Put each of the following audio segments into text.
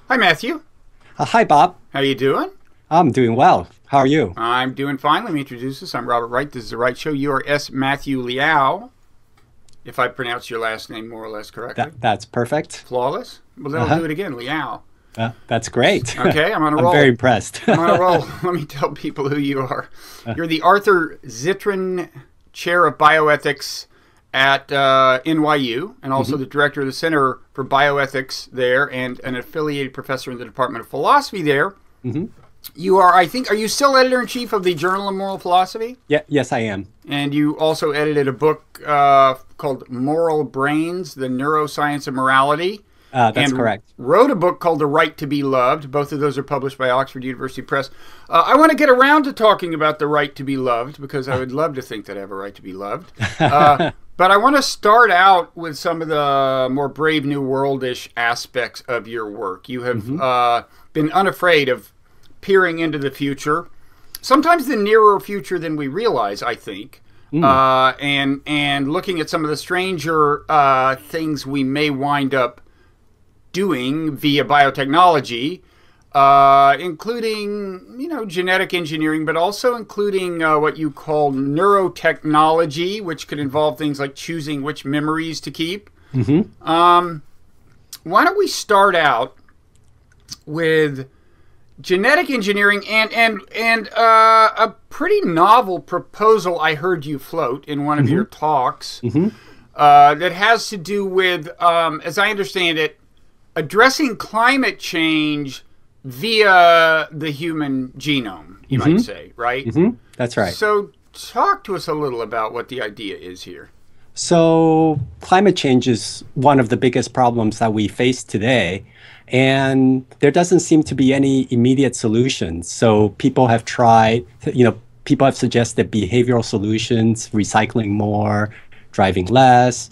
Hi, Matthew. Hi, Bob. How you doing? I'm doing well. How are you? I'm doing fine. Let me introduce us. I'm Robert Wright. This is The Wright Show. You are S. Matthew Liao, if I pronounce your last name more or less correctly. That's perfect. Flawless? Well, then I'll Uh-huh. do it again, Liao. That's great. Okay, I'm on a I'm roll. very impressed. I'm on a roll. Let me tell people who you are. You're the Arthur Zitron Chair of Bioethics at NYU, and also the director of the Center for Bioethics there, and an affiliated professor in the Department of Philosophy there. hmm You are, I think, are you still editor-in-chief of the Journal of Moral Philosophy? Yeah, yes, I am. And you also edited a book called Moral Brains, The Neuroscience of Morality. That's And correct. wrote a book called The Right to be Loved. Both of those are published by Oxford University Press. I want to get around to talking about the right to be loved, because I would love to think that I have a right to be loved. But I want to start out with some of the more Brave New World-ish aspects of your work. You have been unafraid of peering into the future, sometimes the nearer future than we realize, I think, and looking at some of the stranger things we may wind up doing via biotechnology, including, genetic engineering, but also including what you call neurotechnology, which could involve things like choosing which memories to keep. Why don't we start out with genetic engineering and a pretty novel proposal I heard you float in one of your talks that has to do with, as I understand it, addressing climate change via the human genome, you might say, right? That's right. So talk to us a little about what the idea is here. So climate change is one of the biggest problems that we face today, and there doesn't seem to be any immediate solutions. So people have tried, people have suggested behavioral solutions, recycling more, driving less.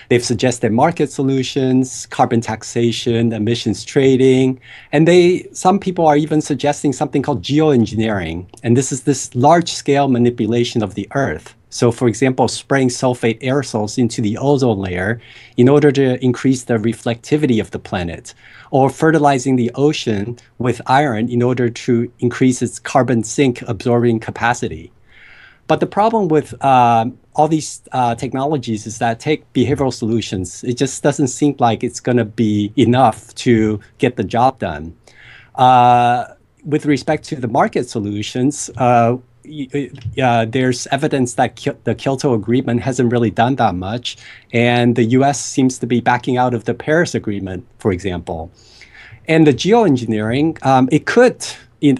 They've suggested market solutions, carbon taxation, emissions trading, and some people are even suggesting something called geoengineering. And this is this large-scale manipulation of the Earth. So, for example, spraying sulfate aerosols into the ozone layer in order to increase the reflectivity of the planet, or fertilizing the ocean with iron in order to increase its carbon sink absorbing capacity. But the problem with all these technologies is that take behavioral solutions. It just doesn't seem like it's going to be enough to get the job done. With respect to the market solutions, there's evidence that the Kyoto Agreement hasn't really done that much, and the U.S. seems to be backing out of the Paris Agreement, for example. And the geoengineering, it could,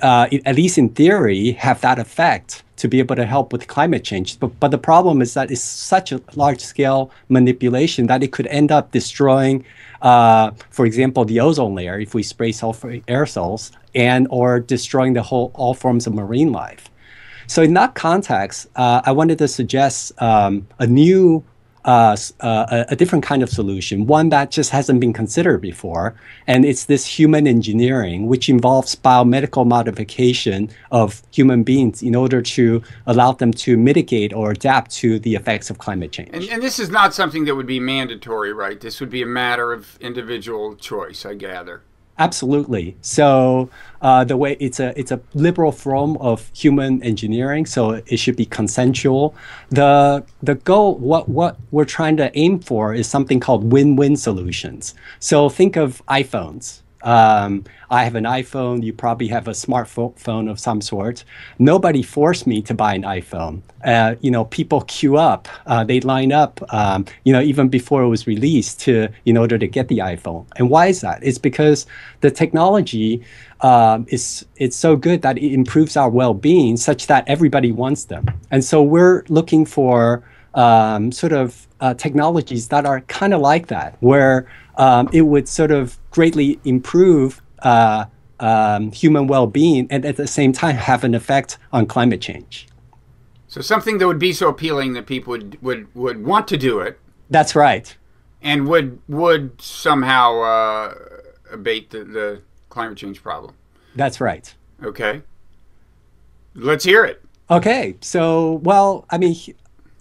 at least in theory, have that effect to be able to help with climate change. But the problem is that it's such a large-scale manipulation that it could end up destroying, for example, the ozone layer if we spray sulfur aerosols, or destroying all forms of marine life. So in that context, I wanted to suggest a different kind of solution, one that just hasn't been considered before. And it's this human engineering, which involves biomedical modification of human beings in order to allow them to mitigate or adapt to the effects of climate change. And this is not something that would be mandatory, right? This would be a matter of individual choice, I gather. Absolutely. So the way it's a liberal form of human engineering, so it should be consensual. The goal, what we're trying to aim for, is something called win-win solutions. So think of iPhones. I have an iPhone. You probably have a smartphone of some sort. Nobody forced me to buy an iPhone. People queue up. They line up. Even before it was released in order to get the iPhone. And why is that? It's because the technology it's so good that it improves our well-being, such that everybody wants them. And so we're looking for technologies that are kind of like that, where it would sort of greatly improve human well-being and at the same time have an effect on climate change. So something that would be so appealing that people would want to do it. That's right. And would somehow abate the climate change problem. That's right. Okay. Let's hear it. Okay. So, well, I mean,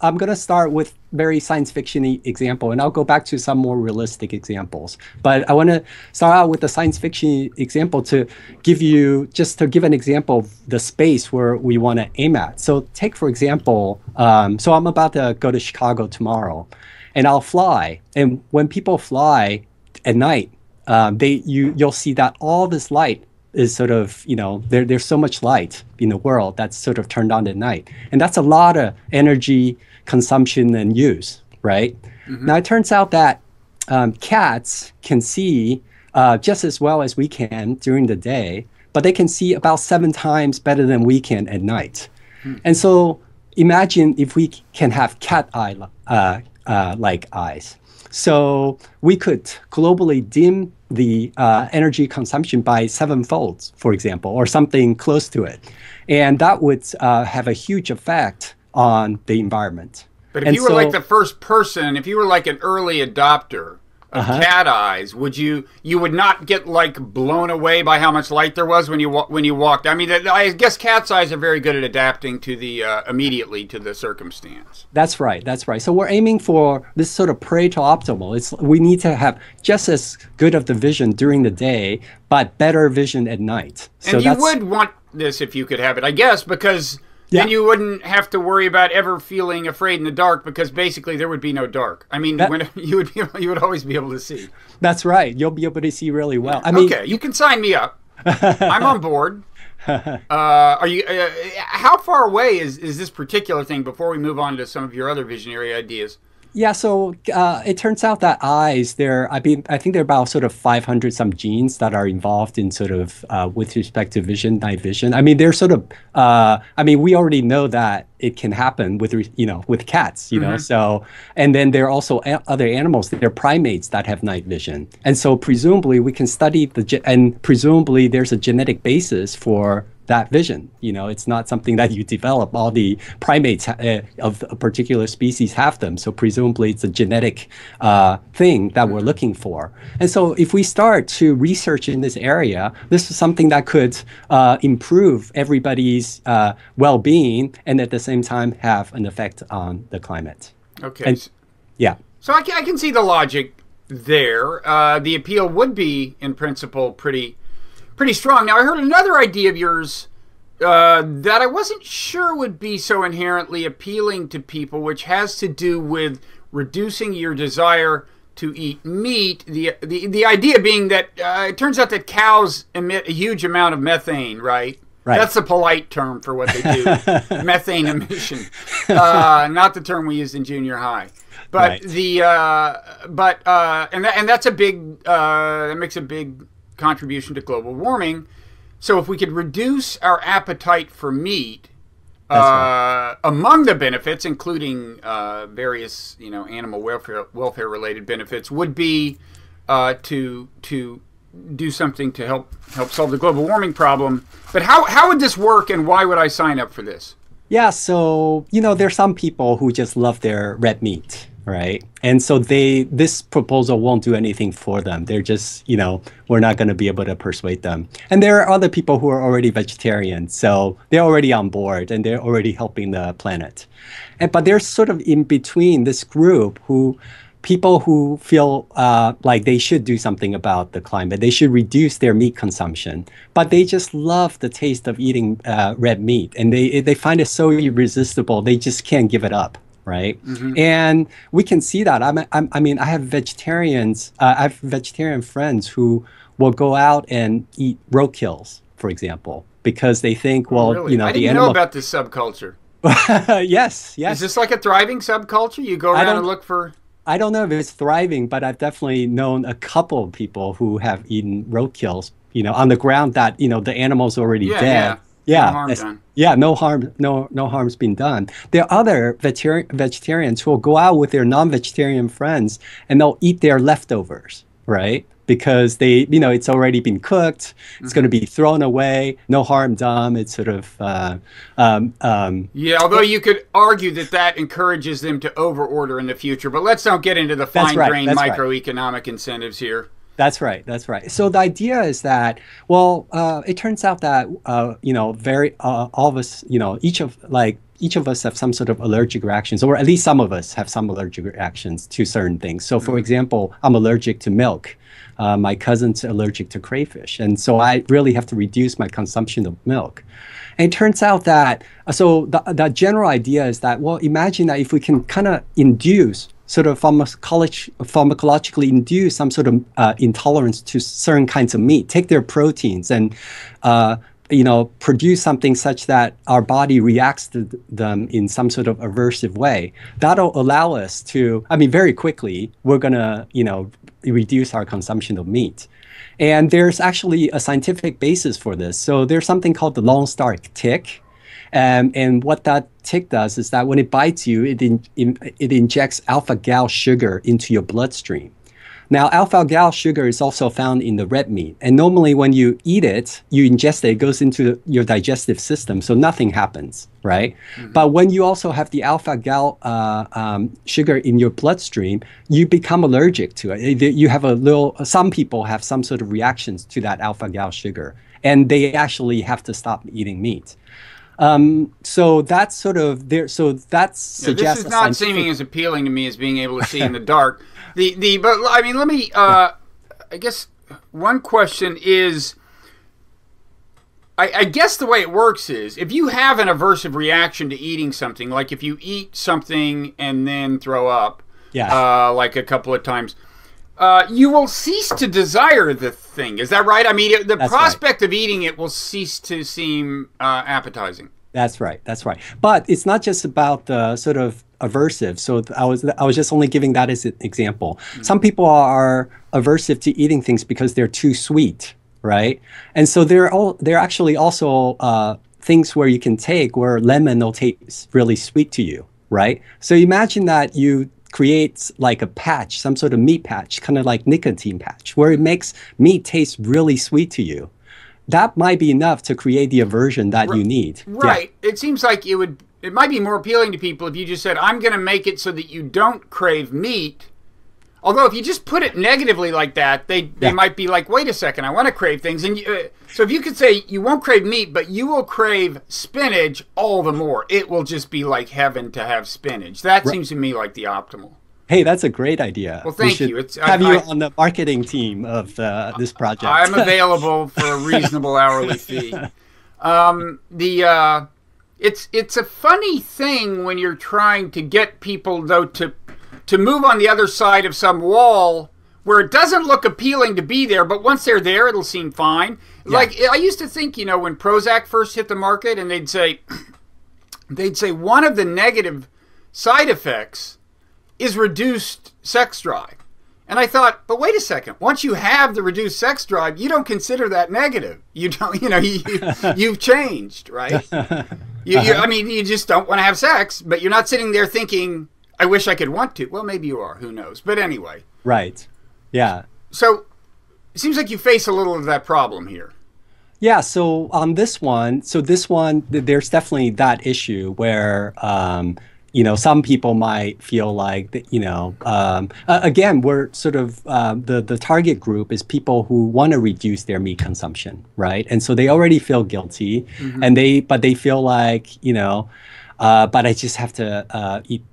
I'm going to start with very science fiction-y example, and I'll go back to some more realistic examples. But I want to start out with the science fiction example to give an example of the space where we want to aim at. So take, for example, so I'm about to go to Chicago tomorrow, and I'll fly. And when people fly at night, you'll see that all this light is sort of, there's so much light in the world that's sort of turned on at night. And that's a lot of energy consumption and use, right? Mm-hmm. Now, it turns out that cats can see just as well as we can during the day, but they can see about 7 times better than we can at night. Mm. And so imagine if we can have cat eye like eyes. So we could globally dim the energy consumption by 7-fold, for example, or something close to it. And that would have a huge effect on the environment. But if you were like the first person, if you were like an early adopter of cat eyes, you would not get like blown away by how much light there was when you walked? I mean, I guess cat's eyes are very good at adapting to the immediately to the circumstance. That's right. That's right. So we're aiming for this sort of Pareto optimal. We need to have just as good of the vision during the day, but better vision at night. And you would want this if you could have it, I guess, because then you wouldn't have to worry about ever feeling afraid in the dark, because basically there would be no dark. I mean, you would always be able to see. That's right. You'll be able to see really well. I mean, okay, you can sign me up. I'm on board. Are you? How far away is this particular thing before we move on to some of your other visionary ideas? Yeah, so it turns out that eyes, I think there are about sort of 500 some genes that are involved in sort of with respect to vision, night vision. I mean, they're sort of, we already know that it can happen with cats, you know. So, and then there are also other animals, they're primates that have night vision. And so presumably we can study and presumably there's a genetic basis for that vision. It's not something that you develop. All the primates of a particular species have them. So presumably it's a genetic thing that we're looking for. And so if we start to research in this area, this is something that could improve everybody's well-being and at the same time have an effect on the climate. Okay. Yeah. So I can see the logic there. The appeal would be, in principle, pretty strong. Now, I heard another idea of yours that I wasn't sure would be so inherently appealing to people, which has to do with reducing your desire to eat meat. The idea being that it turns out that cows emit a huge amount of methane, right? Right. That's the polite term for what they do, methane emission, not the term we used in junior high. But right. And that's a big that makes a big contribution to global warming. So if we could reduce our appetite for meat, right. Among the benefits, including various animal welfare related benefits, would be to do something to help solve the global warming problem. But how would this work, and why would I sign up for this? Yeah, so there's some people who just love their red meat, right? And so this proposal won't do anything for them. They're just, we're not going to be able to persuade them. And there are other people who are already vegetarian, so they're already on board and they're already helping the planet. But there's sort of in between this group people who feel like they should do something about the climate. They should reduce their meat consumption, but they just love the taste of eating red meat, and they find it so irresistible. They just can't give it up, right? Mm-hmm. And we can see that. I have vegetarians. I have vegetarian friends who will go out and eat roadkills, for example, because they think, well, really? I didn't know about this subculture. Yes. Is this like a thriving subculture? You go around and look for... I don't know if it's thriving, but I've definitely known a couple of people who have eaten roadkills, on the ground that, the animal's already dead. Yeah. No harm done. Yeah, no harm's been done. There are other vegetarians who will go out with their non-vegetarian friends and they'll eat their leftovers, right? Because it's already been cooked. It's going to be thrown away. No harm done. It's sort of... although you could argue that encourages them to overorder in the future. But let's not get into the fine-grained microeconomic incentives here. That's right. That's right. So the idea is that, it turns out that, all of us, each of each of us have some sort of allergic reactions, or at least some of us have some allergic reactions to certain things. So, for example, I'm allergic to milk. My cousin's allergic to crayfish. And so I really have to reduce my consumption of milk. And it turns out that, so the general idea is that, well, imagine that if we can kind of induce, sort of pharmacologically induce some sort of intolerance to certain kinds of meat, take their proteins and, produce something such that our body reacts to them in some sort of aversive way. That'll allow us to, I mean, very quickly, we're going to, reduce our consumption of meat. And there's actually a scientific basis for this. So there's something called the Lone Star tick. And what that tick does is that when it bites you, it injects alpha-gal sugar into your bloodstream. Now, alpha-gal sugar is also found in the red meat. And normally when you eat it, you ingest it, it goes into your digestive system, so nothing happens, right? Mm-hmm. But when you also have the alpha-gal sugar in your bloodstream, you become allergic to it. You have some people have some sort of reactions to that alpha-gal sugar, and they actually have to stop eating meat. So that's sort of there. So that suggests this is not seeming as appealing to me as being able to see in the dark. But I mean, let me. I guess one question is. I guess the way it works is if you have an aversive reaction to eating something, like if you eat something and then throw up, like a couple of times, you will cease to desire the thing. Is that right? I mean, the prospect of eating it will cease to seem appetizing. That's right. That's right. But it's not just about the sort of aversive. So I was just only giving that as an example. Mm-hmm. Some people are aversive to eating things because they're too sweet, right? And so there are actually also things where you can take where lemon will taste really sweet to you, right? So imagine that you create like a patch, some sort of meat patch, kind of like nicotine patch, where it makes meat taste really sweet to you. That might be enough to create the aversion that you need. Right. Yeah. It seems like it might be more appealing to people if you just said, I'm going to make it so that you don't crave meat. Although if you just put it negatively like that, they might be like, wait a second, I want to crave things. And so if you could say you won't crave meat, but you will crave spinach all the more. It will just be like heaven to have spinach. That seems to me like the optimal. Hey, that's a great idea. Well, thank you. Have you on the marketing team of this project. I'm available for a reasonable hourly fee. It's a funny thing when you're trying to get people, though, to move on the other side of some wall where it doesn't look appealing to be there, but once they're there, it'll seem fine. Yeah. Like, I used to think, when Prozac first hit the market, and they'd say one of the negative side effects is reduced sex drive. And I thought, but wait a second. Once you have the reduced sex drive, you don't consider that negative. You don't, you've changed, right? I mean, you just don't want to have sex, but you're not sitting there thinking, I wish I could want to. Well, maybe you are. Who knows? But anyway. Right. Yeah. So it seems like you face a little of that problem here. Yeah. So on this one, there's definitely that issue where, some people might feel like, again, we're sort of, the target group is people who want to reduce their meat consumption, right? And so they already feel guilty, mm-hmm. but they feel like, but I just have to eat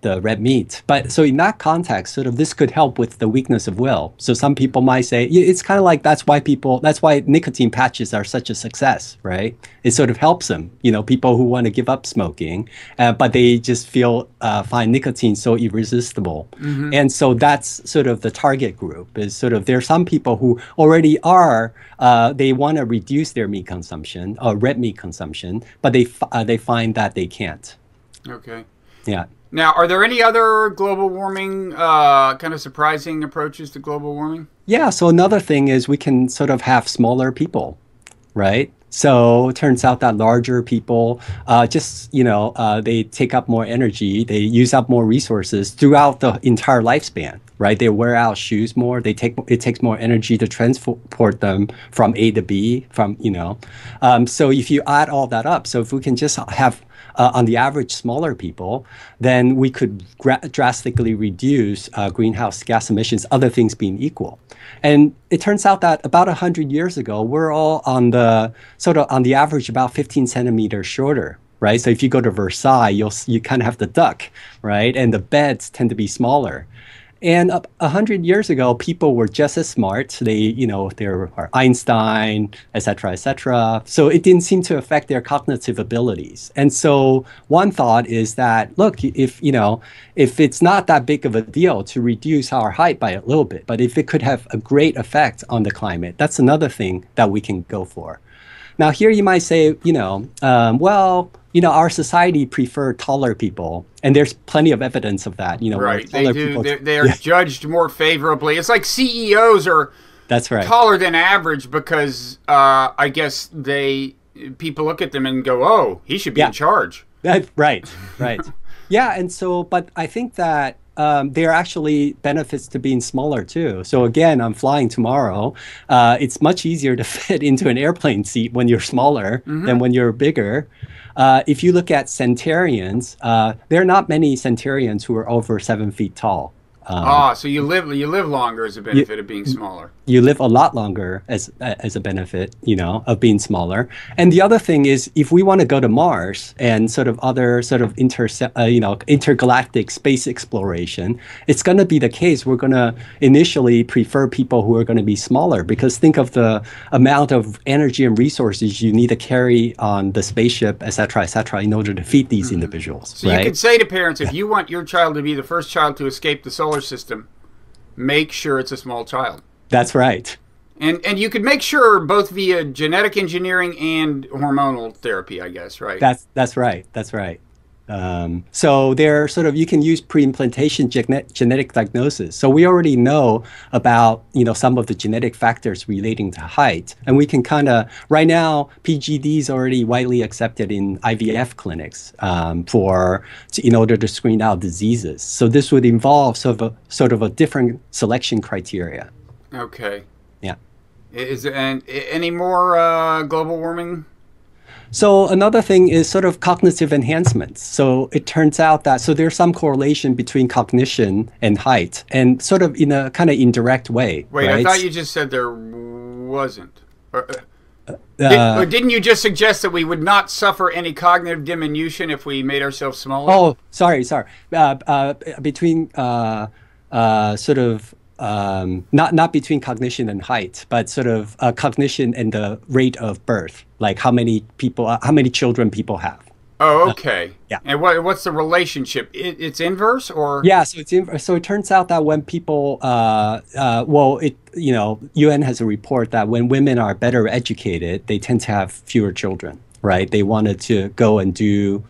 the red meat. But so in that context, sort of this could help with the weakness of will. So some people might say it's kind of like that's why nicotine patches are such a success, right? It sort of helps them, people who want to give up smoking, but they just find nicotine so irresistible. Mm-hmm. And so that's sort of the target group is sort of there are some people who already are, they want to reduce their meat consumption, red meat consumption, but they find that they can't. Okay. Yeah. Now, are there any other global warming, kind of surprising approaches to global warming? Yeah, so another thing is we can sort of have smaller people, right? So it turns out that larger people they take up more energy, they use up more resources throughout the entire lifespan, right? They wear out shoes more, it takes more energy to transport them from A to B, so if you add all that up, so if we can just have on the average smaller people, then we could drastically reduce greenhouse gas emissions, other things being equal. And it turns out that about 100 years ago, we're all on the on the average about 15 centimeters shorter. Right. So if you go to Versailles, you kind of have the duck, right? And the beds tend to be smaller. And 100 years ago, people were just as smart. They were Einstein, et cetera, et cetera. So it didn't seem to affect their cognitive abilities. And so one thought is that, look, if it's not that big of a deal to reduce our height by a little bit, but if it could have a great effect on the climate, that's another thing that we can go for. Now, here you might say, our society prefer taller people, and there's plenty of evidence of that. Right, they do. They are judged more favorably. It's like CEOs are taller than average because I guess people look at them and go, "Oh, he should be in charge." Right. Yeah, and so, but I think that there are actually benefits to being smaller too. So again, I'm flying tomorrow. It's much easier to fit into an airplane seat when you're smaller than when you're bigger. If you look at centurions, there are not many centurions who are over 7 feet tall. So you live longer as a benefit of being smaller. You live a lot longer as a benefit, of being smaller. And the other thing is, if we want to go to Mars and other intergalactic space exploration, it's going to be the case. We're going to initially prefer people who are going to be smaller, because think of the amount of energy and resources you need to carry on the spaceship, et cetera, in order to feed these individuals. So you could say to parents, if you want your child to be the first child to escape the solar system, make sure it's a small child. That's right. And you could make sure both via genetic engineering and hormonal therapy, I guess, right? That's right. So there you can use pre-implantation genetic diagnosis. So we already know about, some of the genetic factors relating to height. And we can right now, PGD is already widely accepted in IVF clinics in order to screen out diseases. So this would involve sort of a different selection criteria. Okay. Yeah. Is any more global warming? So another thing is cognitive enhancements. So it turns out that there's some correlation between cognition and height, and in a kind of indirect way. Wait, right? I thought you just said there wasn't. Didn't you just suggest that we would not suffer any cognitive diminution if we made ourselves smaller? Oh, sorry. Between not between cognition and height, but cognition and the rate of birth, like how many children people have. Oh, okay. Yeah. And what's the relationship? It's inverse, or? Yeah. So it turns out that when people, UN has a report that when women are better educated, they tend to have fewer children, right? They wanted to go and do,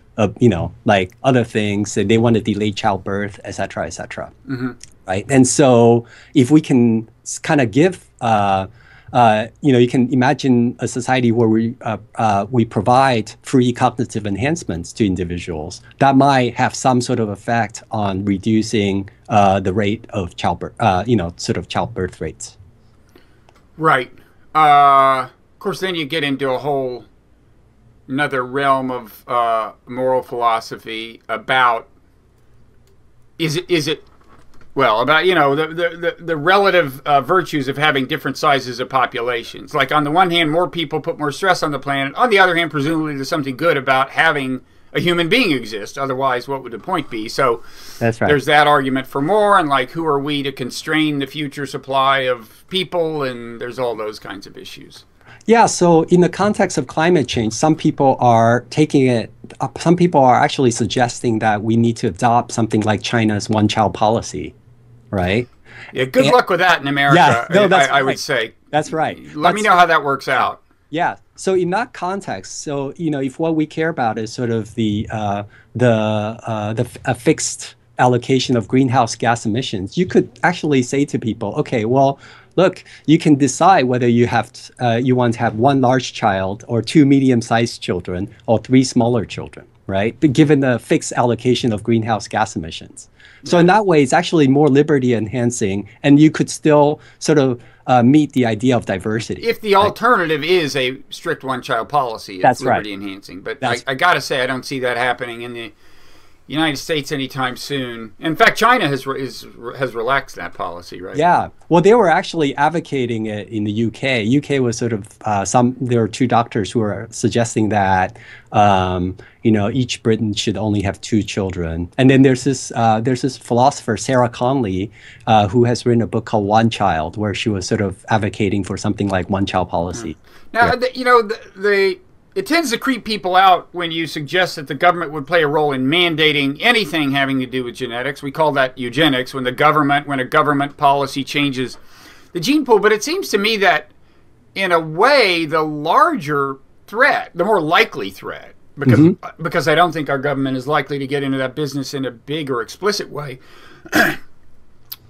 like other things. They want to delay childbirth, et cetera, et cetera. Mm-hmm. Right. And so if we can kind of give, you can imagine a society where we provide free cognitive enhancements to individuals that might have some sort of effect on reducing the rate of childbirth, childbirth rates. Right. Of course, then you get into another realm of moral philosophy about about the relative virtues of having different sizes of populations. Like on the one hand, more people put more stress on the planet. On the other hand, presumably there's something good about having a human being exist. Otherwise, what would the point be? So that's right. There's that argument for more, and like, who are we to constrain the future supply of people? And there's all those kinds of issues. Yeah, so in the context of climate change, some people are actually suggesting that we need to adopt something like China's one-child policy, right? Yeah, good luck with that in America, I would say. That's right. Let me know how that works out. Yeah, so in that context, if what we care about is the fixed allocation of greenhouse gas emissions, you could actually say to people, okay, well, look, you can decide whether you want to have one large child or two medium-sized children or three smaller children, right? But given the fixed allocation of greenhouse gas emissions. So in that way, it's actually more liberty enhancing, and you could still meet the idea of diversity. If the alternative is a strict one-child policy, it's That's liberty right. enhancing. But I got to say, I don't see that happening in the United States anytime soon. In fact, China has relaxed that policy, right? Yeah. Well, they were actually advocating it in the UK. UK was sort of there were two doctors who were suggesting that each Briton should only have 2 children. And then there's this philosopher, Sarah Conley, who has written a book called One Child, where she was sort of advocating for something like one-child policy. Now, it tends to creep people out when you suggest that the government would play a role in mandating anything having to do with genetics. We call that eugenics, when a government policy changes the gene pool. But it seems to me that, in a way, the larger threat, the more likely threat, because I don't think our government is likely to get into that business in a big or explicit way,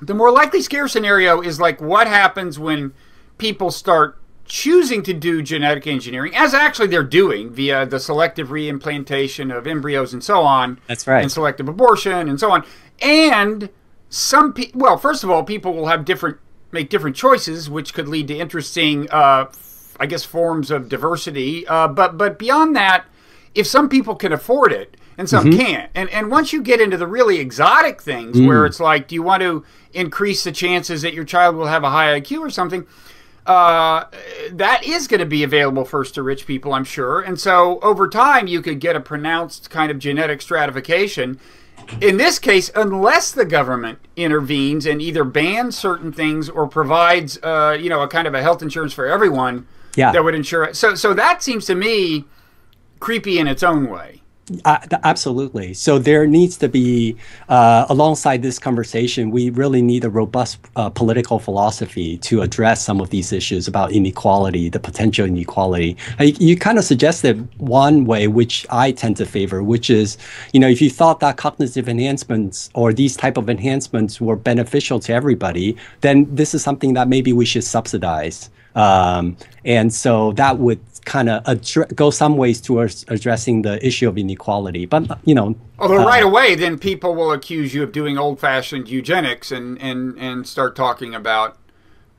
the more likely scare scenario is like what happens when people start choosing to do genetic engineering, as actually they're doing via the selective reimplantation of embryos and so on. That's right. And selective abortion and so on. And first of all, people will make different choices, which could lead to interesting, forms of diversity. But beyond that, if some people can afford it and some can't, and once you get into the really exotic things where it's like, do you want to increase the chances that your child will have a high IQ or something? That is going to be available first to rich people, I'm sure. And so over time, you could get a pronounced kind of genetic stratification. In this case, unless the government intervenes and either bans certain things or provides, a kind of a health insurance for everyone that would ensure it. So that seems to me creepy in its own way. Absolutely. So there needs to be, alongside this conversation, we really need a robust political philosophy to address some of these issues about inequality, the potential inequality. You kind of suggested one way, which I tend to favor, which is, if you thought that cognitive enhancements or these type of enhancements were beneficial to everybody, then this is something that maybe we should subsidize. And so that would kind of go some ways towards addressing the issue of inequality. But, although right away, then people will accuse you of doing old-fashioned eugenics and start talking about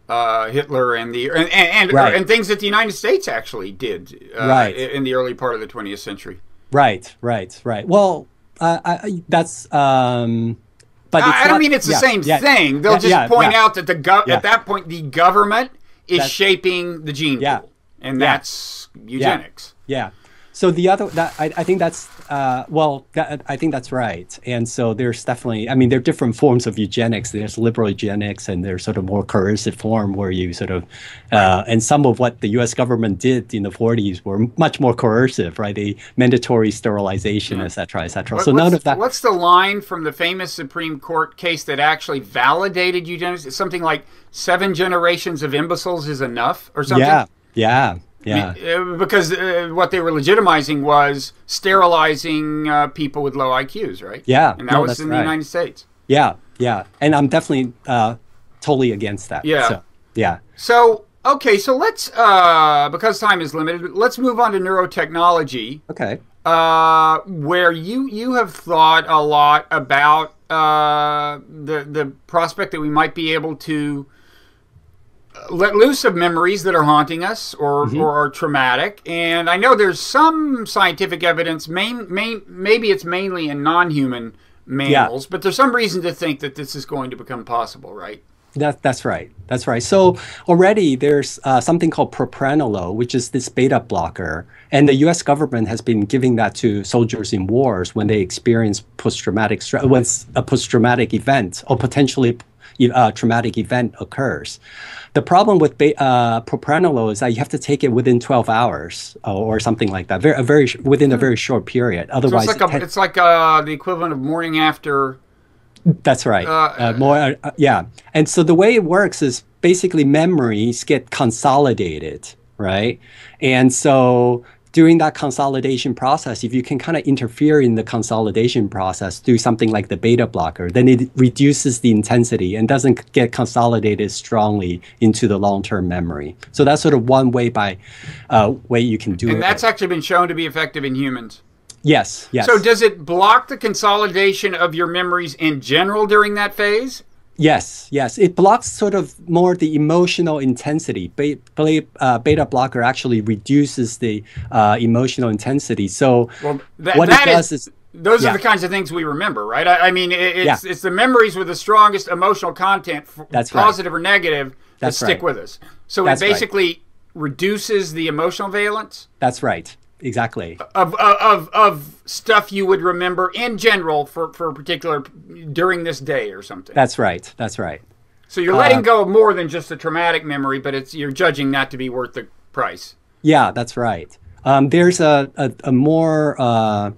Hitler and things that the United States actually did in the early part of the 20th century. Right. Well, that's... But I don't mean it's the same thing. They'll just point out that at that point the government is shaping the gene pool, and that's eugenics. Yeah. So the other I think that's I think that's right. And so there's definitely, there are different forms of eugenics. There's liberal eugenics, and there's sort of more coercive form where you sort of and some of what the U.S. government did in the 40s were much more coercive, right? The mandatory sterilization, et cetera, et cetera. So none of that. What's the line from the famous Supreme Court case that actually validated eugenics? It's something like 7 generations of imbeciles is enough, or something. Yeah. Because what they were legitimizing was sterilizing people with low IQs, right? Yeah. And that was in the United States. Yeah. And I'm definitely totally against that. Yeah. So, okay, so let's, because time is limited, let's move on to neurotechnology. Okay. Where you have thought a lot about the prospect that we might be able to let loose of memories that are haunting us or are traumatic. And I know there's some scientific evidence, maybe it's mainly in non-human mammals, but there's some reason to think that this is going to become possible, right? That's right. So already there's something called propranolol, which is this beta blocker. And the U.S. government has been giving that to soldiers in wars when they experience post-traumatic stress, when a post-traumatic event or potentially traumatic event occurs. The problem with propranolol is that you have to take it within 12 hours or something like that, within a very short period. Otherwise, so it's like the equivalent of morning after. That's right. And so the way it works is basically memories get consolidated, right? And so during that consolidation process, if you can kind of interfere in the consolidation process, do something like the beta blocker, then it reduces the intensity and doesn't get consolidated strongly into the long-term memory. So that's sort of one way you can do it. And that's actually been shown to be effective in humans. Yes. So does it block the consolidation of your memories in general during that phase? Yes, yes. It blocks sort of more the emotional intensity. Beta blocker actually reduces the emotional intensity. So Well, what it does is, those are yeah, the kinds of things we remember, right? I mean, yeah, it's the memories with the strongest emotional content, that's right. positive or negative, that That's stick right. with us. So it That's right. basically reduces the emotional valence That's right. Exactly. of stuff you would remember in general for a particular during this day or something. That's right. That's right. So you're letting go of more than just a traumatic memory, but you're judging that to be worth the price. Yeah, that's right. There's a more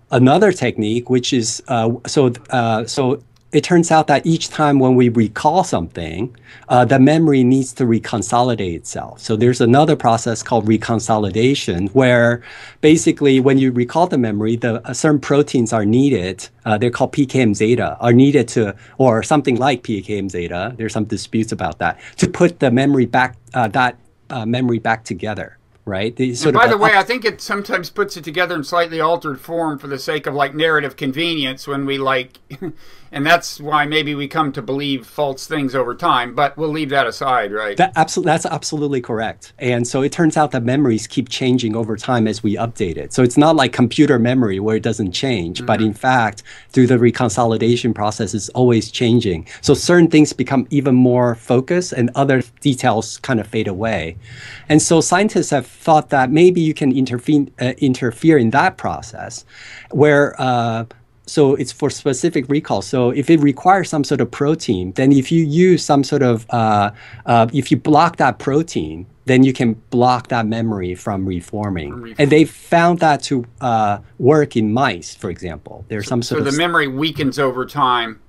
another technique, which is so it turns out that each time when we recall something, the memory needs to reconsolidate itself. So there's another process called reconsolidation, where basically when you recall the memory, the certain proteins are needed. They're called PKM zeta, are needed to, or something like PKM zeta. There's some disputes about that, to put the memory back, memory back together. Right? And by the way, I think it sometimes puts it together in slightly altered form for the sake of like narrative convenience when we like, and that's why maybe we come to believe false things over time, but we'll leave that aside, right? That's absolutely correct. And so it turns out that memories keep changing over time as we update it. So it's not like computer memory where it doesn't change, but in fact, through the reconsolidation process, it's always changing. So certain things become even more focused and other details kind of fade away. And so scientists have thought that maybe you can interfere in that process where so it's for specific recall. So if it requires some sort of protein, then if you use some sort of, if you block that protein, then you can block that memory from reforming. And they found that to work in mice, for example. There's some sort of... So the memory weakens over time.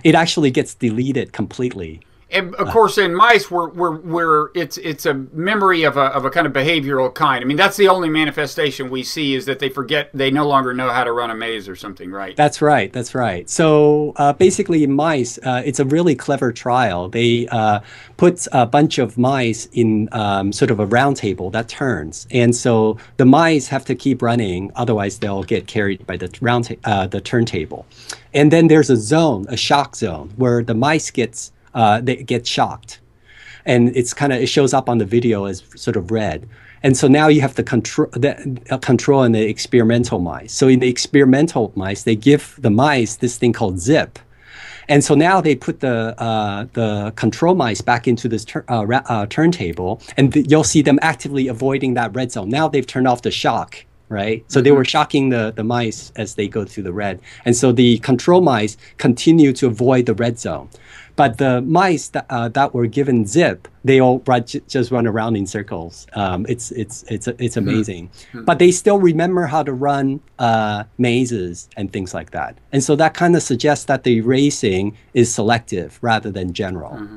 It actually gets deleted completely. And of course, in mice, it's a memory of a kind of behavioral kind. I mean, that's the only manifestation we see is that they forget, they no longer know how to run a maze or something, right? That's right. That's right. So basically, in mice, it's a really clever trial. They put a bunch of mice in sort of a round table that turns, and so the mice have to keep running, otherwise they'll get carried by the the turntable. And then there's a zone, a shock zone, where the mice they get shocked, and it shows up on the video as sort of red. And so now you have the control in the experimental mice. So in the experimental mice, they give the mice this thing called zip, and so now they put the control mice back into this turntable, and you'll see them actively avoiding that red zone. Now they've turned off the shock. Right? So they were shocking the mice as they go through the red. And so the control mice continue to avoid the red zone. But the mice that were given zip, they all just run around in circles. It's amazing. But they still remember how to run mazes and things like that. And so that kind of suggests that the erasing is selective rather than general.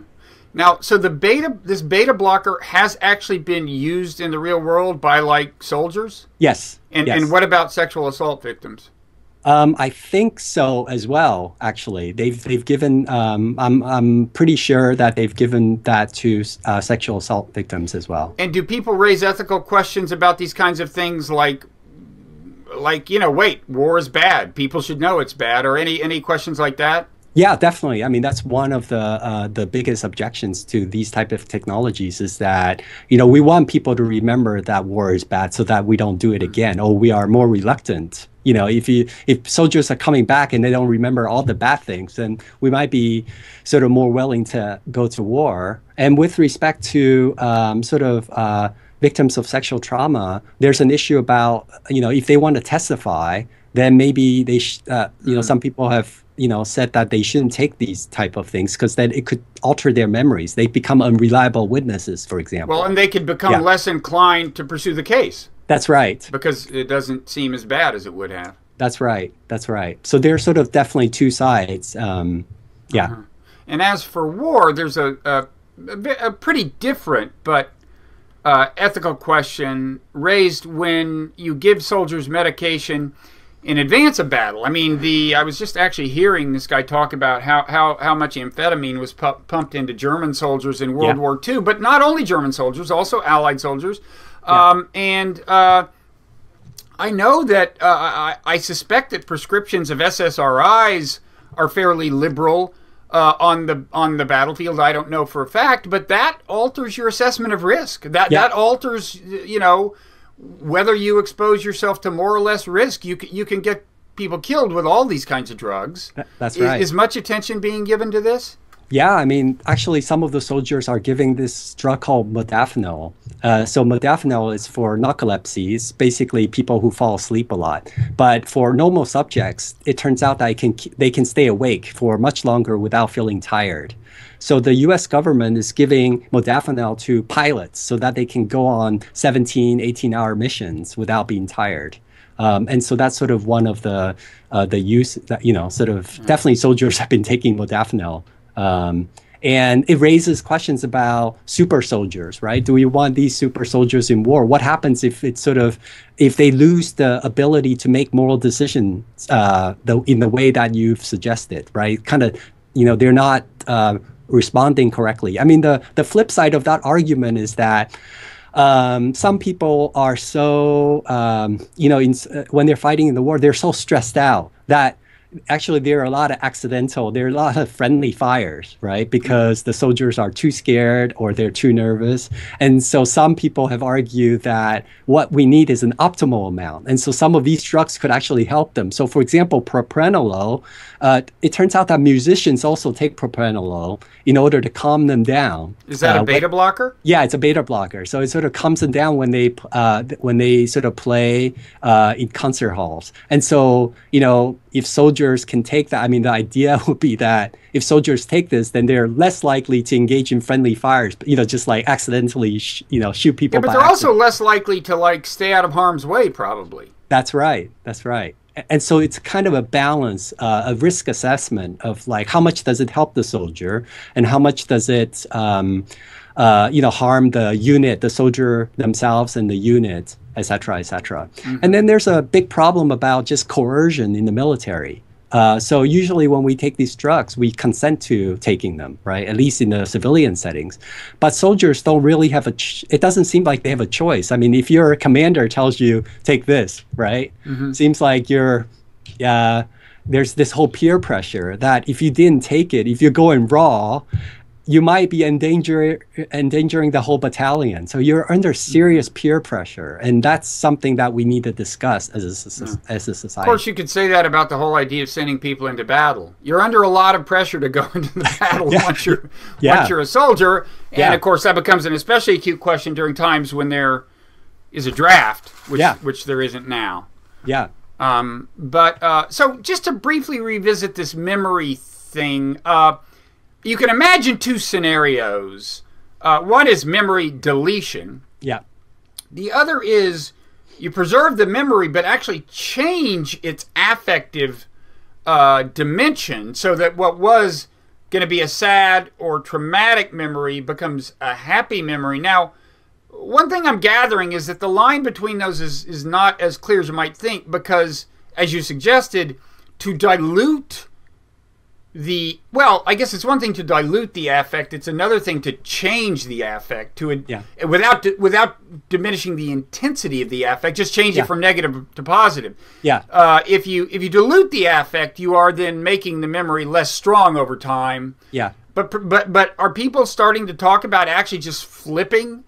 Now, so this beta blocker has actually been used in the real world by like soldiers? Yes. And what about sexual assault victims? I think so as well. Actually, they've given. I'm pretty sure that they've given that to sexual assault victims as well. And do people raise ethical questions about these kinds of things, like wait, war is bad. People should know it's bad, or any questions like that? Yeah, definitely. I mean, that's one of the biggest objections to these type of technologies is that, we want people to remember that war is bad so that we don't do it again, or we are more reluctant. If soldiers are coming back and they don't remember all the bad things, then we might be sort of more willing to go to war. And with respect to victims of sexual trauma, there's an issue about, if they want to testify, then maybe they, some people have, said that they shouldn't take these type of things because then it could alter their memories. They become unreliable witnesses, for example. Well, and they could become less inclined to pursue the case. That's right. Because it doesn't seem as bad as it would have. That's right. That's right. So there's sort of definitely two sides. And as for war, there's a pretty different but ethical question raised when you give soldiers medication in advance of battle. I mean, I was just actually hearing this guy talk about how much amphetamine was pumped into German soldiers in World War II, but not only German soldiers, also Allied soldiers. And I know that I suspect that prescriptions of SSRIs are fairly liberal on the battlefield. I don't know for a fact, but that alters your assessment of risk. That alters, whether you expose yourself to more or less risk. You can get people killed with all these kinds of drugs. That's right. Is much attention being given to this? Yeah, I mean, actually, some of the soldiers are giving this drug called modafinil. So modafinil is for narcolepsy. It's basically people who fall asleep a lot. But for normal subjects, it turns out that they can stay awake for much longer without feeling tired. So the U.S. government is giving modafinil to pilots so that they can go on 17, 18-hour missions without being tired. And so that's sort of one of the use that, definitely soldiers have been taking modafinil. And it raises questions about super soldiers, right? Do we want these super soldiers in war? What happens if if they lose the ability to make moral decisions in the way that you've suggested, right? Kind of, they're not responding correctly. I mean, the flip side of that argument is that some people are so, when they're fighting in the war, they're so stressed out that actually there are a lot of friendly fires, right? Because the soldiers are too scared or they're too nervous. And so some people have argued that what we need is an optimal amount. And so some of these drugs could actually help them. So for example, propranolol, it turns out that musicians also take propranolol in order to calm them down. Is that a beta blocker? Yeah, it's a beta blocker. So it sort of calms them down when they sort of play in concert halls. And so, if soldiers can take that, I mean, the idea would be that if soldiers take this, then they're less likely to engage in friendly fires, just like accidentally, shoot people. Yeah, but they're also less likely to stay out of harm's way, probably. That's right. That's right. And so it's kind of a balance, a risk assessment of how much does it help the soldier and how much does it, harm the unit, the soldier themselves and the unit, et cetera, et cetera. Mm-hmm. And then there's a big problem about just coercion in the military. So usually when we take these drugs, we consent to taking them, right? At least in the civilian settings. But soldiers don't really have it doesn't seem like they have a choice. I mean, if your commander tells you, take this, right? Mm-hmm. Seems like there's this whole peer pressure that if you didn't take it, if you're going raw, you might be endangering the whole battalion. So you're under serious peer pressure. And that's something that we need to discuss as a society. Of course, you could say that about the whole idea of sending people into battle. You're under a lot of pressure to go into the battle once you're a soldier. And of course, that becomes an especially acute question during times when there is a draft, which there isn't now. Yeah. So just to briefly revisit this memory thing, you can imagine two scenarios. One is memory deletion. Yeah. The other is you preserve the memory, but actually change its affective dimension so that what was going to be a sad or traumatic memory becomes a happy memory. Now, one thing I'm gathering is that the line between those is not as clear as you might think because, as you suggested, to dilute I guess it's one thing to dilute the affect. It's another thing to change the affect without diminishing the intensity of the affect. Just change it from negative to positive. Yeah. If you dilute the affect, you are then making the memory less strong over time. Yeah. But are people starting to talk about actually just flipping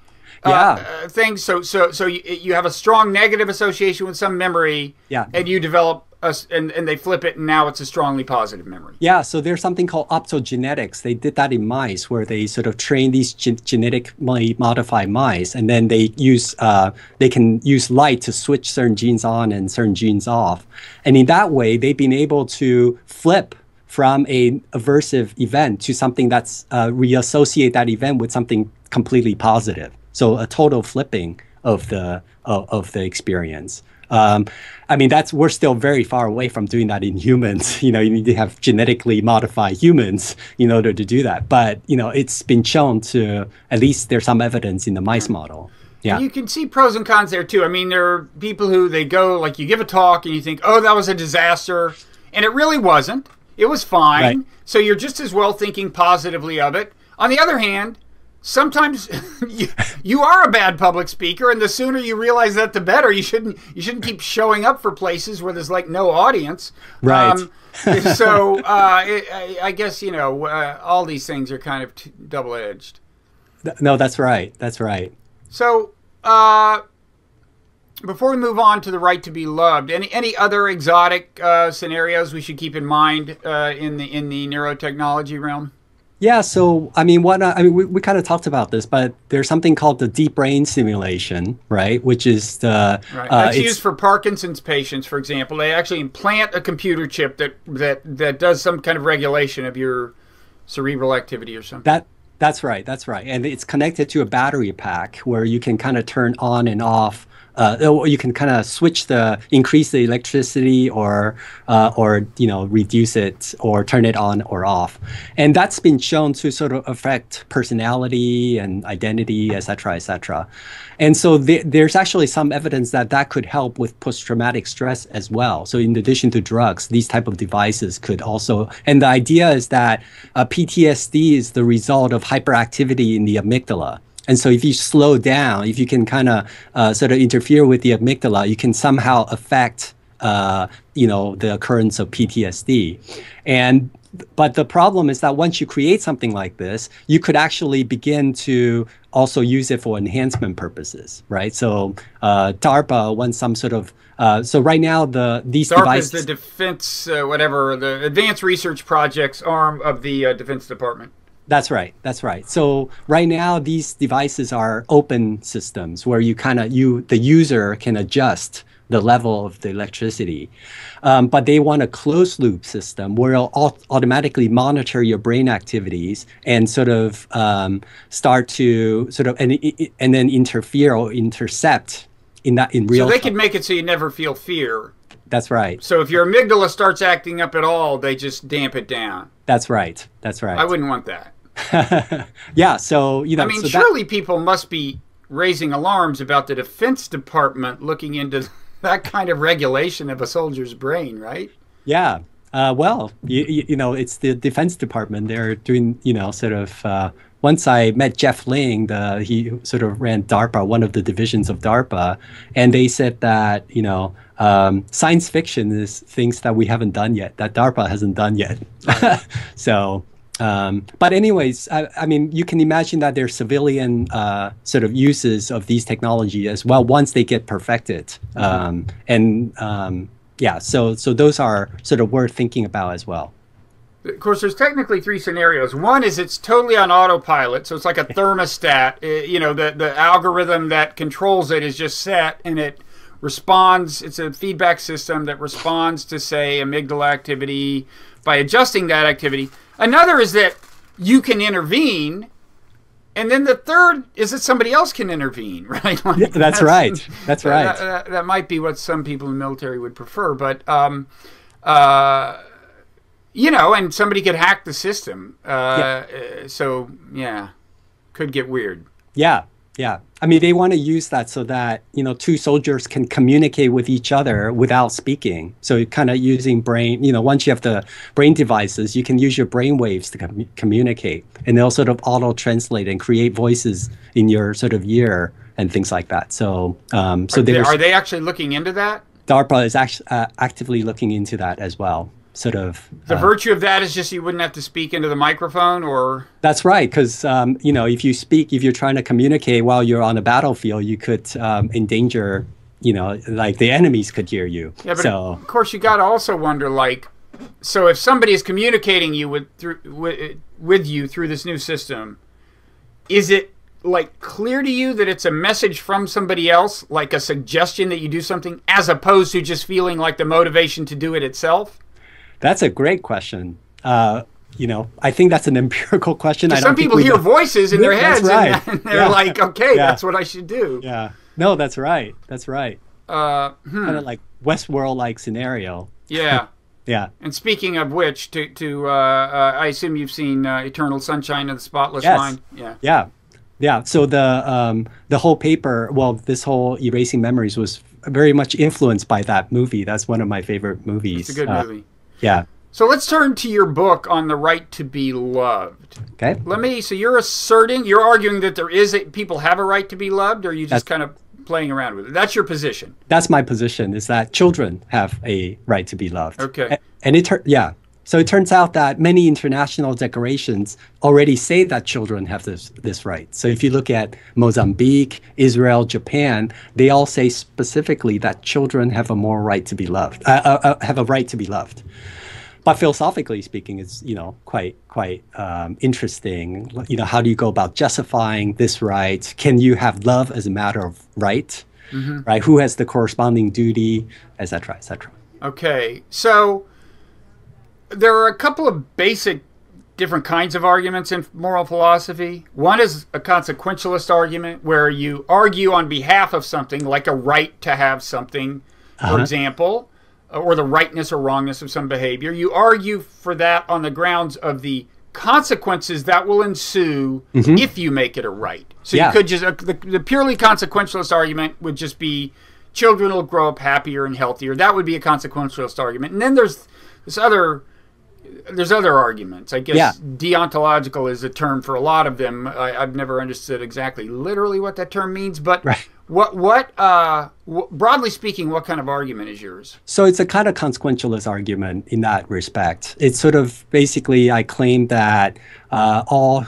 things? So you have a strong negative association with some memory. Yeah. And you develop. And they flip it, and now it's a strongly positive memory. Yeah, so there's something called optogenetics. They did that in mice, where they sort of train these genetically modified mice, and then they can use light to switch certain genes on and certain genes off. And in that way, they've been able to flip from an aversive event to something that's reassociate that event with something completely positive. So a total flipping of the experience. I mean, we're still very far away from doing that in humans. You need to have genetically modified humans in order to do that. But, it's been shown at least there's some evidence in the mice model. Yeah. And you can see pros and cons there, too. I mean, there are people who they go, you give a talk and you think, oh, that was a disaster. And it really wasn't. It was fine. Right. So you're just as well thinking positively of it. On the other hand, sometimes you are a bad public speaker, and the sooner you realize that, the better. You shouldn't keep showing up for places where there's like no audience. Right. So I guess, you know, all these things are kind of double-edged. No, that's right. That's right. So before we move on to the right to be loved, any other exotic scenarios we should keep in mind in the neurotechnology realm? Yeah, so I mean, we kind of talked about this, but there's something called the deep brain stimulation, right? Which is the That's used for Parkinson's patients, for example. They actually implant a computer chip that does some kind of regulation of your cerebral activity or something. That's right, and it's connected to a battery pack where you can kind of turn on and off. You can kind of increase the electricity or you know, reduce it or turn it on or off, and that's been shown to sort of affect personality and identity, et cetera, et cetera. And so there's actually some evidence that could help with post-traumatic stress as well. So in addition to drugs, these type of devices could also. And the idea is that PTSD is the result of hyperactivity in the amygdala. And so if you slow down, if you can kind of sort of interfere with the amygdala, you can somehow affect, you know, the occurrence of PTSD. But the problem is that once you create something like this, you could actually begin to also use it for enhancement purposes, right? So DARPA wants some sort of, so right now these DARPA devices— is the defense, the Advanced Research Projects arm of the Defense Department. That's right. That's right. So right now, these devices are open systems where the user can adjust the level of the electricity. But they want a closed loop system where it'll automatically monitor your brain activities and sort of start to sort of, and then interfere or intercept in real time. So they could make it so you never feel fear. That's right. So if your amygdala starts acting up at all, they just damp it down. That's right. That's right. I wouldn't want that. Yeah, so, you know, I mean, so surely people must be raising alarms about the Defense Department looking into that kind of regulation of a soldier's brain, right? Yeah. Well, you know, it's the Defense Department. They're doing, you know, sort of. Once I met Jeff Ling, he sort of ran DARPA, one of the divisions of DARPA, and they said that, you know, science fiction is things that we haven't done yet, that DARPA hasn't done yet. So. But anyways, I mean, you can imagine that there's civilian sort of uses of these technology as well once they get perfected. Yeah, so those are sort of worth thinking about as well. Of course, there's technically three scenarios. One is it's totally on autopilot, so it's like a thermostat. You know, the algorithm that controls it is just set, and it responds. It's a feedback system that responds to, say, amygdala activity by adjusting that activity. Another is that you can intervene, and then the third is that somebody else can intervene, right? Like, yeah, that's right. That's right. That might be what some people in the military would prefer, but you know, and somebody could hack the system. So yeah, could get weird. Yeah. Yeah. I mean, they want to use that so that, you know, two soldiers can communicate with each other without speaking. So kind of using brain, you know, once you have the brain devices, you can use your brain waves to communicate, and they'll sort of auto-translate and create voices in your sort of ear and things like that. So, are they actually looking into that? DARPA is actually actively looking into that as well. Sort of the virtue of that is just you wouldn't have to speak into the microphone, or that's right, because you know, if you're trying to communicate while you're on a battlefield, you could endanger, you know, like the enemies could hear you. Yeah, but of course you got to also wonder, like, so if somebody is communicating with you through this new system, is it like clear to you that it's a message from somebody else, like a suggestion that you do something, as opposed to just feeling like the motivation to do it itself? That's a great question. You know, I think that's an empirical question. Some people hear voices in their heads, right. and they're like, okay, that's what I should do. Yeah. No, that's right. That's right. Kind of like Westworld-like scenario. Yeah. Yeah. And speaking of which, I assume you've seen Eternal Sunshine of the Spotless Mind. Yeah. Yeah. Yeah. So the whole paper, well, this whole Erasing Memories was very much influenced by that movie. That's one of my favorite movies. It's a good movie. Yeah. So let's turn to your book on the right to be loved. Okay. So you're arguing that people have a right to be loved, or are you just kind of playing around with it? That's your position. That's my position, is that children have a right to be loved. Okay. So it turns out that many international declarations already say that children have this right. So if you look at Mozambique, Israel, Japan, they all say specifically that children have a moral right to be loved, have a right to be loved. But philosophically speaking, it's quite interesting. How do you go about justifying this right? Can you have love as a matter of right? Mm-hmm. Right? Who has the corresponding duty, et cetera, et cetera? Okay, so there are a couple of basic different kinds of arguments in moral philosophy. One is a consequentialist argument, where you argue on behalf of something, like a right to have something, for example, or the rightness or wrongness of some behavior. You argue for that on the grounds of the consequences that will ensue if you make it a right. So you could just, the purely consequentialist argument would just be children will grow up happier and healthier. That would be a consequentialist argument. And then there's other arguments. I guess deontological is a term for a lot of them. I've never understood exactly literally what that term means, but broadly speaking, what kind of argument is yours? So it's a kind of consequentialist argument in that respect. It's sort of basically, I claim that all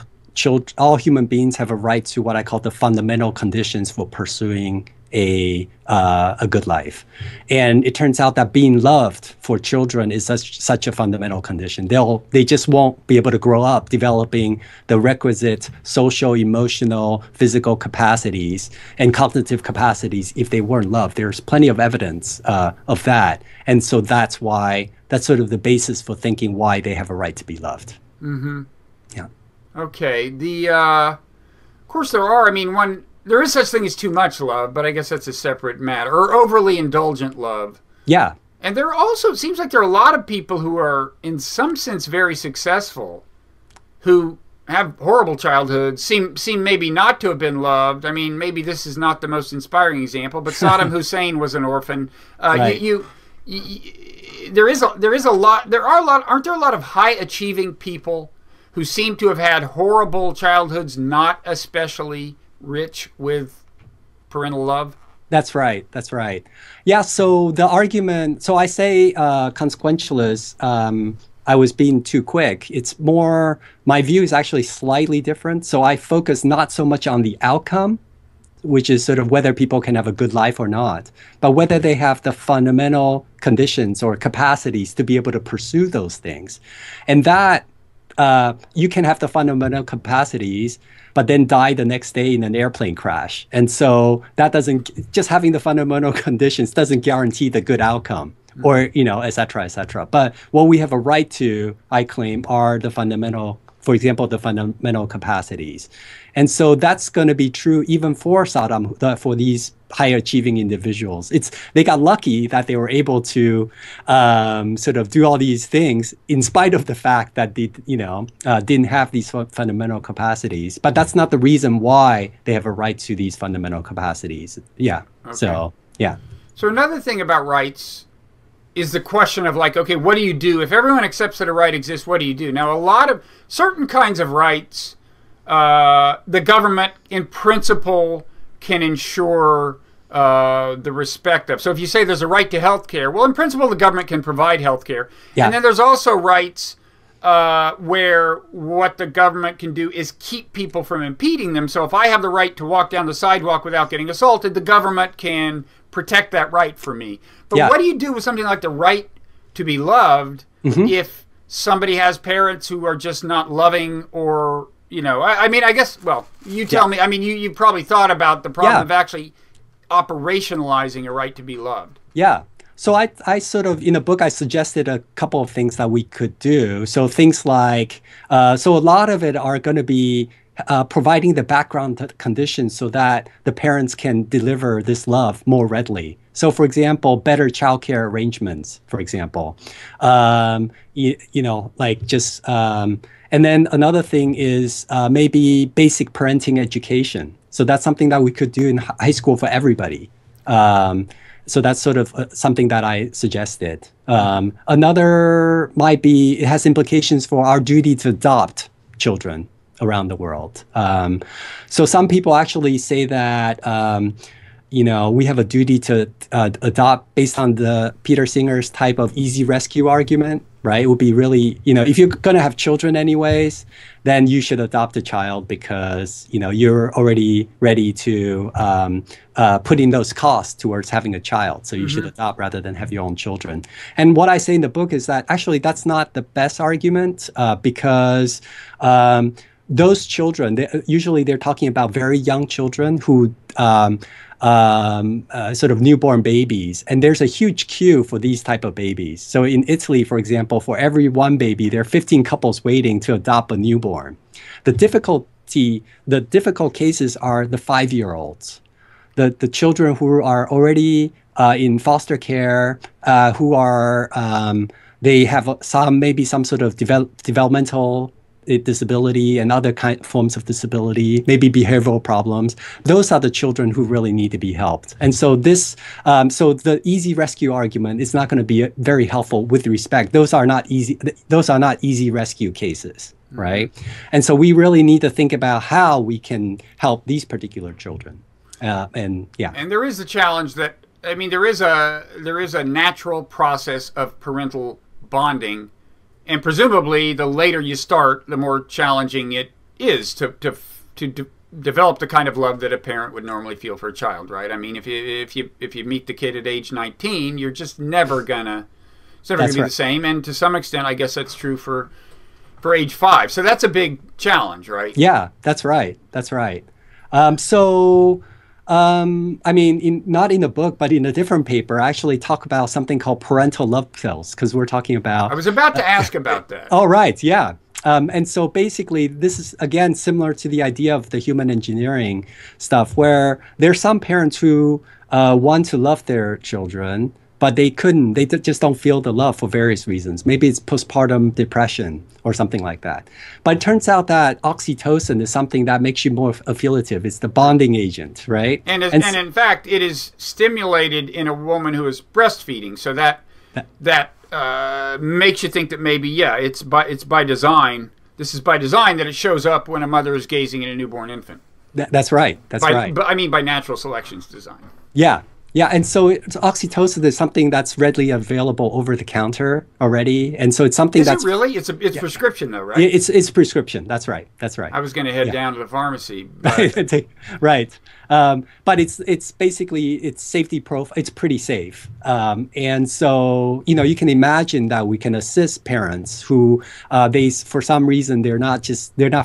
human beings have a right to what I call the fundamental conditions for pursuing a good life. And it turns out that being loved for children is such a fundamental condition. They just won't be able to grow up developing the requisite social, emotional, physical capacities and cognitive capacities if they weren't loved. There's plenty of evidence of that. And so that's sort of the basis for thinking why they have a right to be loved. Mm-hmm. Yeah. Okay. Of course there is such thing as too much love, but I guess that's a separate matter. Or overly indulgent love. Yeah. And there also, it seems like there are a lot of people who are, in some sense, very successful, who have horrible childhoods, seem maybe not to have been loved. I mean, maybe this is not the most inspiring example, but Saddam Hussein was an orphan. Right. Aren't there a lot of high achieving people who seem to have had horrible childhoods, not especially rich with parental love? That's right. Yeah, so the argument, so I say consequentialist, I was being too quick. It's more, my view is actually slightly different. So I focus not so much on the outcome, which is sort of whether people can have a good life or not, but whether they have the fundamental conditions or capacities to be able to pursue those things. And that you can have the fundamental capacities, but then die the next day in an airplane crash. And so that just having the fundamental conditions doesn't guarantee the good outcome, or, et cetera, et cetera. But what we have a right to, I claim, are the fundamental, for example, the fundamental capacities. And so that's going to be true even for for these high achieving individuals. They got lucky that they were able to sort of do all these things in spite of the fact that they didn't have these fundamental capacities. But that's not the reason why they have a right to these fundamental capacities. Yeah. Okay. So yeah. So another thing about rights is the question of what do you do if everyone accepts that a right exists? What do you do? Now, a lot of certain kinds of rights, the government in principle can ensure the respect of. So if you say there's a right to health care, well, in principle, the government can provide health care. Yeah. And then there's also rights where what the government can do is keep people from impeding them. So if I have the right to walk down the sidewalk without getting assaulted, the government can protect that right for me. But what do you do with something like the right to be loved if somebody has parents who are just not loving, or, I guess, well, you tell me. I mean, you probably thought about the problem of actually operationalizing a right to be loved. Yeah. So I sort of, in the book, I suggested a couple of things that we could do. So things like, so a lot of it are going to be providing the background conditions so that the parents can deliver this love more readily. So, for example, better childcare arrangements, for example, and then another thing is maybe basic parenting education. So that's something that we could do in high school for everybody. So that's sort of something that I suggested. Another might be it has implications for our duty to adopt children around the world. So some people actually say that we have a duty to adopt based on the Peter Singer's type of easy rescue argument, right? It would be really, if you're going to have children anyways, then you should adopt a child because, you're already ready to put in those costs towards having a child. So you should adopt rather than have your own children. And what I say in the book is that actually that's not the best argument because those children, usually they're talking about very young children who sort of newborn babies. And there's a huge queue for these type of babies. So in Italy, for example, for every one baby, there are 15 couples waiting to adopt a newborn. The difficult cases are the 5-year-olds, the children who are already in foster care, who are, they have maybe some sort of developmental disability and other forms of disability, maybe behavioral problems. Those are the children who really need to be helped. And so so the easy rescue argument is not going to be very helpful with respect. Those are not easy rescue cases, right? And so we really need to think about how we can help these particular children. And there is a challenge that, there is a natural process of parental bonding. And presumably, the later you start, the more challenging it is to develop the kind of love that a parent would normally feel for a child, right? If you meet the kid at age 19, you're just never gonna be the same. And to some extent, I guess that's true for age 5. So that's a big challenge, right? Yeah, that's right. That's right. Not in the book, but in a different paper, I actually talk about something called parental love pills because we're talking about. I was about to ask about that. Oh, right. Yeah. And so basically, this is, again, similar to the idea of the human engineering stuff, where there's some parents who want to love their children, but they couldn't. They just don't feel the love for various reasons. Maybe it's postpartum depression or something like that. But it turns out that oxytocin is something that makes you more affiliative. It's the bonding agent, right? And in fact, it is stimulated in a woman who is breastfeeding. So that makes you think that maybe, it's by design. This is by design that it shows up when a mother is gazing at a newborn infant. That's right. That's right. But by natural selection's design. Yeah. Yeah, and so oxytocin is something that's readily available over the counter already, and so it's something that's really it's prescription though, right? It's prescription. That's right. That's right. I was going to head down to the pharmacy, but... right? But it's basically it's safety profile. It's pretty safe, and so you can imagine that we can assist parents who they for some reason they're not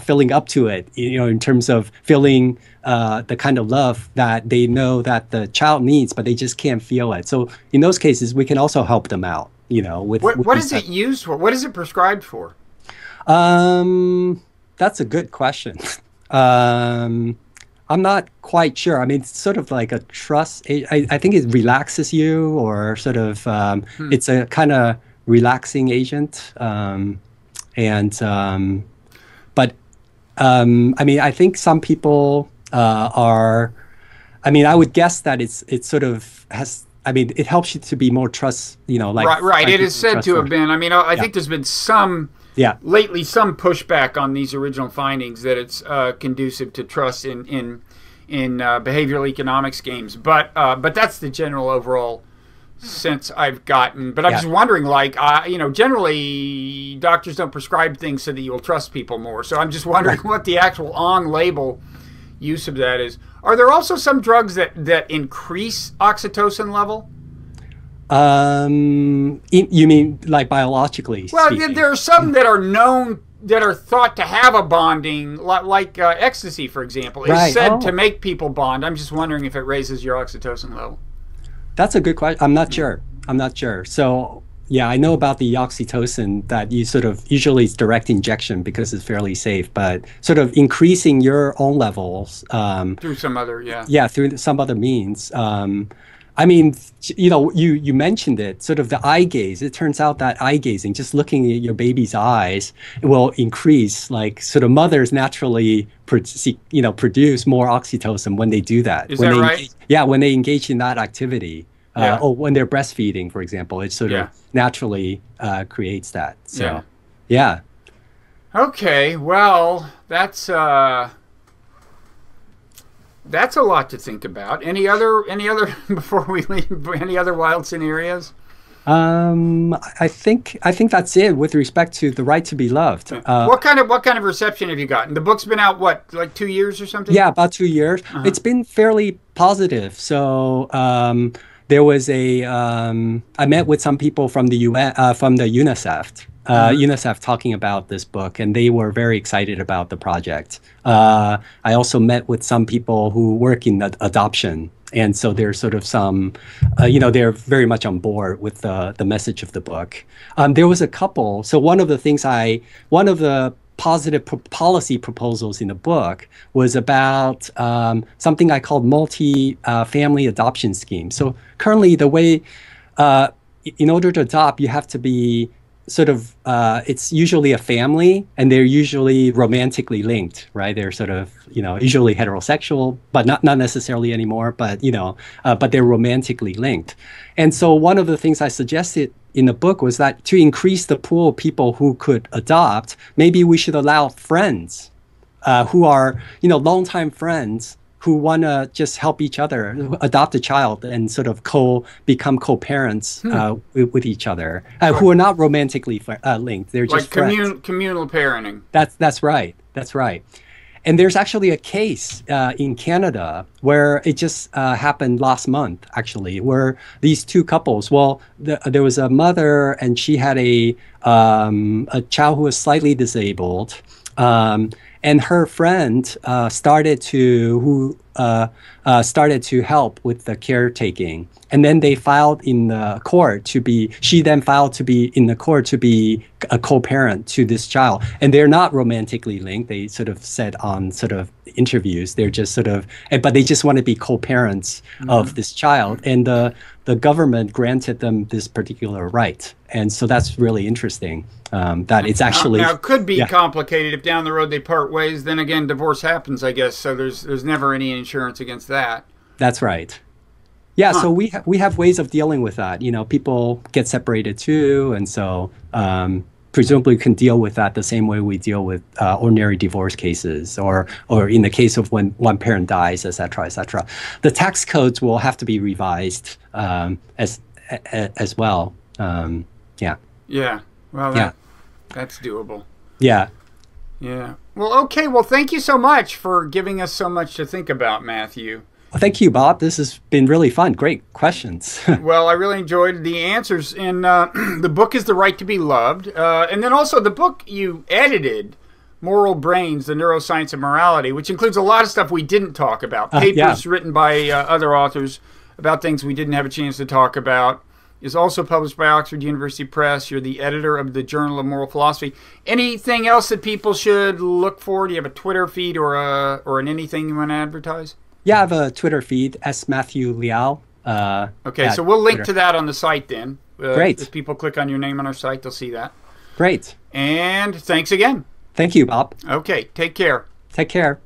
filling up to it, in terms of feeling the kind of love that they know that the child needs, but they just can't feel it. So in those cases, we can also help them out. What is it used for? What is it prescribed for? That's a good question. I'm not quite sure. It's sort of like a trust. I think it relaxes you, or sort of it's a kind of relaxing agent. I think some people are. I would guess that it's sort of has. It helps you to be more trust. Right. It is said to have been. I think there's been some. Yeah. Lately, some pushback on these original findings that it's conducive to trust in behavioral economics games, but that's the general overall sense I've gotten. But I'm just wondering, generally doctors don't prescribe things so that you will trust people more. So I'm just wondering what the actual on-label use of that is. Are there also some drugs that increase oxytocin level? You mean like biologically speaking? Well, there are some that are known, that are thought to have a bonding, like ecstasy, for example, is said to make people bond. I'm just wondering if it raises your oxytocin level. That's a good question. I'm not sure. So yeah, I know about the oxytocin that you sort of usually it's direct injection because it's fairly safe, but sort of increasing your own levels through some other through some other means. I mean, you mentioned it, sort of the eye gaze. It turns out that eye gazing, just looking at your baby's eyes, will increase, like, sort of mothers naturally, produce more oxytocin when they do that. Is When that they right? when they engage in that activity, Yeah. or when they're breastfeeding, for example, it sort Yeah. of naturally creates that. So, Yeah. yeah. Okay, well, that's a lot to think about. Any other before we leave? Any other wild scenarios? I think that's it with respect to the right to be loved. What kind of reception have you gotten? The book's been out what, like 2 years or something? Yeah, about 2 years. It's been fairly positive. So there was I met with some people from the from the UNICEF. UNICEF talking about this book, and they were very excited about the project. I also met with some people who work in adoption, and so there's sort of some, they're very much on board with the message of the book. There was a couple. So one of the positive policy proposals in the book was about something I called multi-family adoption scheme. So currently, the way in order to adopt, you have to be sort of it's usually a family, and they're usually romantically linked, right? They're sort of usually heterosexual, but not necessarily anymore. But but they're romantically linked. And so one of the things I suggested in the book was that to increase the pool of people who could adopt, maybe we should allow friends who are longtime friends who want to just help each other adopt a child and sort of become co-parents with each other, who are not romantically linked. They're just friends. Communal parenting. That's right. That's right. And there's actually a case in Canada where it just happened last month, actually, where these two couples, there was a mother, and she had a child who was slightly disabled. And her friend started to help with the caretaking, and then they filed in the court she then filed to be in the court to be a co-parent to this child. And they're not romantically linked. They sort of said on sort of interviews, they're just sort of, but they just want to be co-parents of this child. And the government granted them this particular right. And so that's really interesting. That it's actually now it could be complicated if down the road they part ways. Then again, divorce happens, I guess. So there's never any insurance against that. That's right. Yeah, so we have ways of dealing with that. People get separated too, and so presumably can deal with that the same way we deal with ordinary divorce cases, or in the case of when one parent dies, et cetera, et cetera. The tax codes will have to be revised as well. Yeah. Yeah. Well, that's doable. Yeah. Yeah. Well, okay. Well, thank you so much for giving us so much to think about, Matthew. Well, thank you, Bob. This has been really fun. Great questions. Well, I really enjoyed the answers. And the book is The Right to be Loved. And then also the book you edited, Moral Brains, The Neuroscience of Morality, which includes a lot of stuff we didn't talk about. Papers written by other authors about things we didn't have a chance to talk about. Is also published by Oxford University Press. You're the editor of the Journal of Moral Philosophy. Anything else that people should look for? Do you have a Twitter feed or an anything you want to advertise? Yeah, I have a Twitter feed, Matthew Liao. Okay, so we'll link to that on the site then. Great. If people click on your name on our site, they'll see that. Great. And thanks again. Thank you, Bob. Okay, take care. Take care.